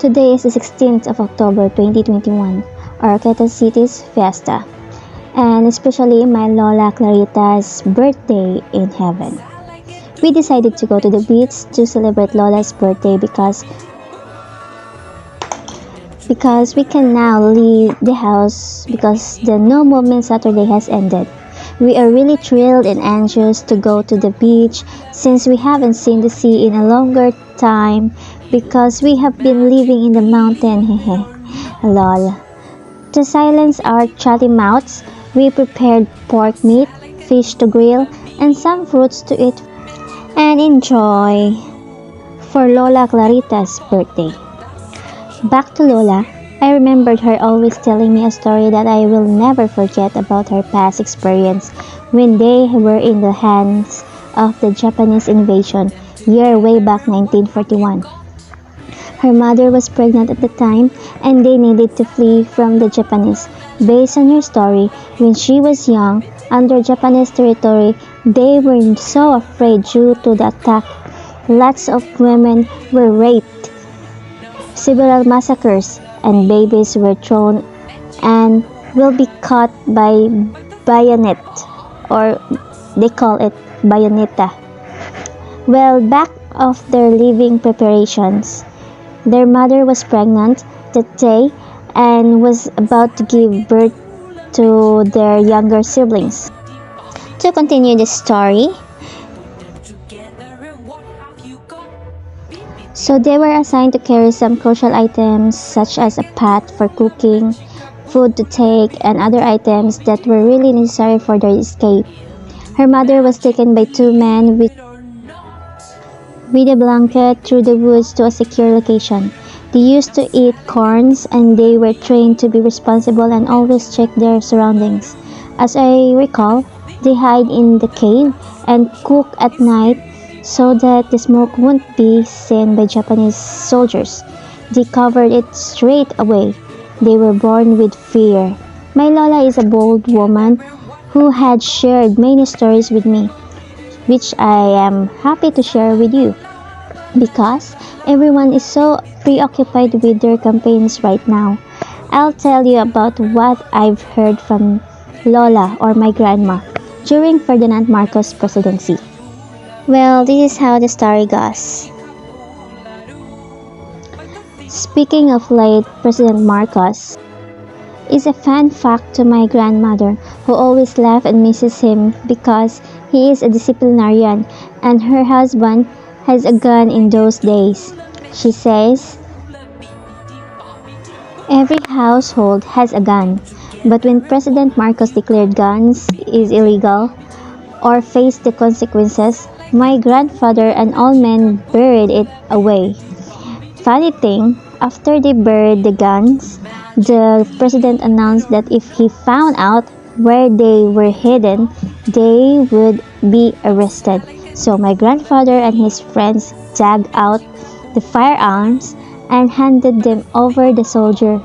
Today is the 16th of October 2021, our Quezon City's fiesta, and especially my Lola Clarita's birthday in heaven. We decided to go to the beach to celebrate Lola's birthday because we can now leave the house because the no movement Saturday has ended. We are really thrilled and anxious to go to the beach since we haven't seen the sea in a longer time because we have been living in the mountain. Lol. To silence our chatty mouths, we prepared pork meat, fish to grill, and some fruits to eat and enjoy for Lola Clarita's birthday. Back to Lola, I remembered her always telling me a story that I will never forget about her past experience when they were in the hands of the Japanese invasion year way back 1941. Her mother was pregnant at the time and they needed to flee from the Japanese. Based on her story, when she was young, under Japanese territory, they were so afraid due to the attack. Lots of women were raped, several massacres, and babies were thrown and will be cut by bayonet, or they call it bayoneta. Well, back of their living preparations, their mother was pregnant that day and was about to give birth to their younger siblings. To continue the story, so they were assigned to carry some crucial items such as a pot for cooking, food to take, and other items that were really necessary for their escape. Her mother was taken by two men with a blanket through the woods to a secure location. They used to eat corns and they were trained to be responsible and always check their surroundings. As I recall, they hide in the cave and cook at night so that the smoke won't be seen by Japanese soldiers. They covered it straight away. They were born with fear. My Lola is a bold woman who had shared many stories with me, which I am happy to share with you because everyone is so preoccupied with their campaigns right now. I'll tell you about what I've heard from Lola or my grandma during Ferdinand Marcos' presidency. Well, this is how the story goes. Speaking of late President Marcos, is a fun fact to my grandmother who always laughs and misses him because he is a disciplinarian and her husband has a gun in those days. She says, every household has a gun, but when President Marcos declared guns is illegal or faced the consequences, my grandfather and all men buried it away. Funny thing, after they buried the guns, the president announced that if he found out where they were hidden, they would be arrested. So my grandfather and his friends dug out the firearms and handed them over the soldier.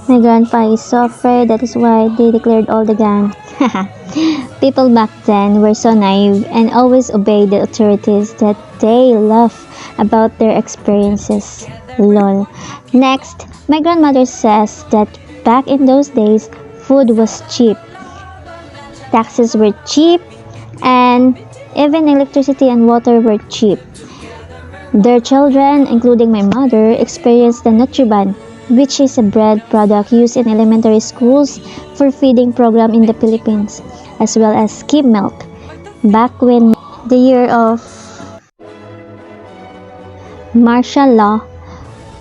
My grandpa is so afraid, that is why they declared all the guns. People back then were so naive and always obeyed the authorities that they laugh about their experiences. Lol. Next, my grandmother says that back in those days, food was cheap. Taxes were cheap and even electricity and water were cheap. Their children, including my mother, experienced the Nutriban, which is a bread product used in elementary schools for feeding program in the Philippines, as well as skim milk. Back when the year of martial law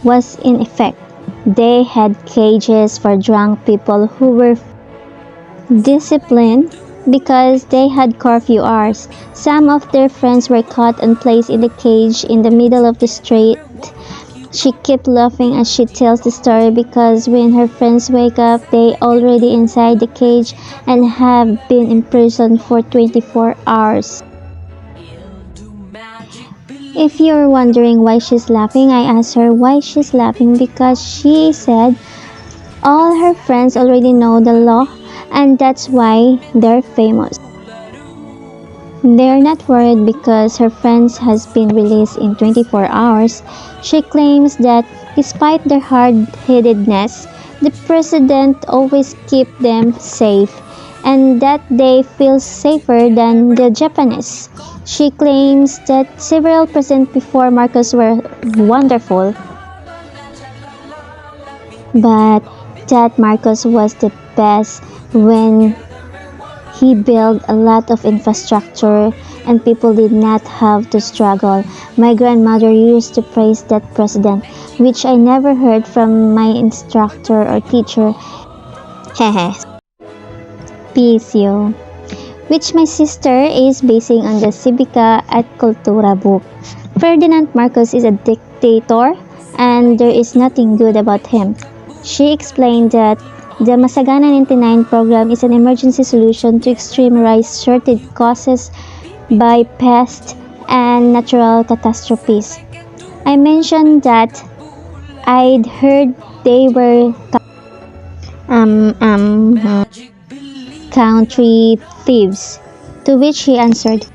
was in effect, they had cages for drunk people who were disciplined because they had curfew hours. Some of their friends were caught and placed in the cage in the middle of the street. She kept laughing as she tells the story because when her friends wake up, they already inside the cage and have been in prison for 24 hours. If you're wondering why she's laughing, I asked her why she's laughing because she said all her friends already know the law and that's why they're famous. They're not worried because her friends has been released in 24 hours. She claims that Despite their hard-headedness, the president always keeps them safe and that they feel safer than the Japanese. She claims that several presidents before Marcos were wonderful, but that Marcos was the best when he built a lot of infrastructure and people did not have to struggle. My grandmother used to praise that president, which I never heard from my instructor or teacher. Hehe. Pisio. Which my sister is basing on the Civica at Cultura book. Ferdinand Marcos is a dictator and there is nothing good about him. She explained that the Masagana 99 program is an emergency solution to extreme rice shortage caused by pests and natural catastrophes. I mentioned that I'd heard they were um, um, country thieves, to which he answered,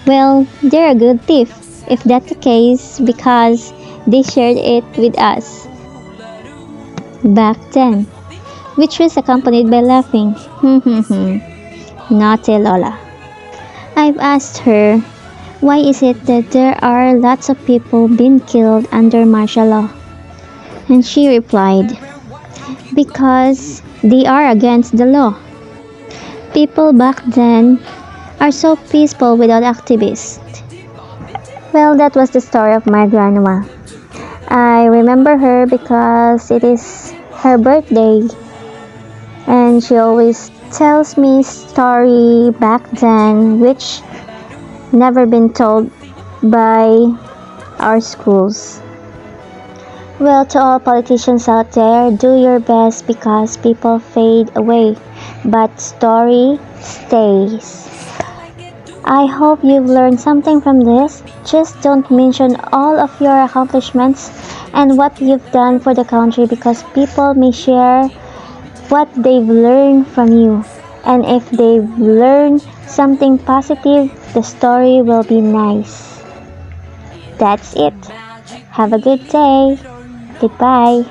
well, they're a good thief, if that's the case, because they shared it with us back then, which was accompanied by laughing. Naughty Lola. I've asked her, why is it that there are lots of people being killed under martial law? And she replied, because they are against the law. People back then are so peaceful without activists. Well, that was the story of my grandma. I remember her because it is her birthday and she always tells me story back then which never been told by our schools. Well, to all politicians out there, do your best because people fade away, but story stays. I hope you've learned something from this. Just don't mention all of your accomplishments and what you've done for the country because people may share what they've learned from you. And if they've learned something positive, the story will be nice. That's it. Have a good day. Goodbye.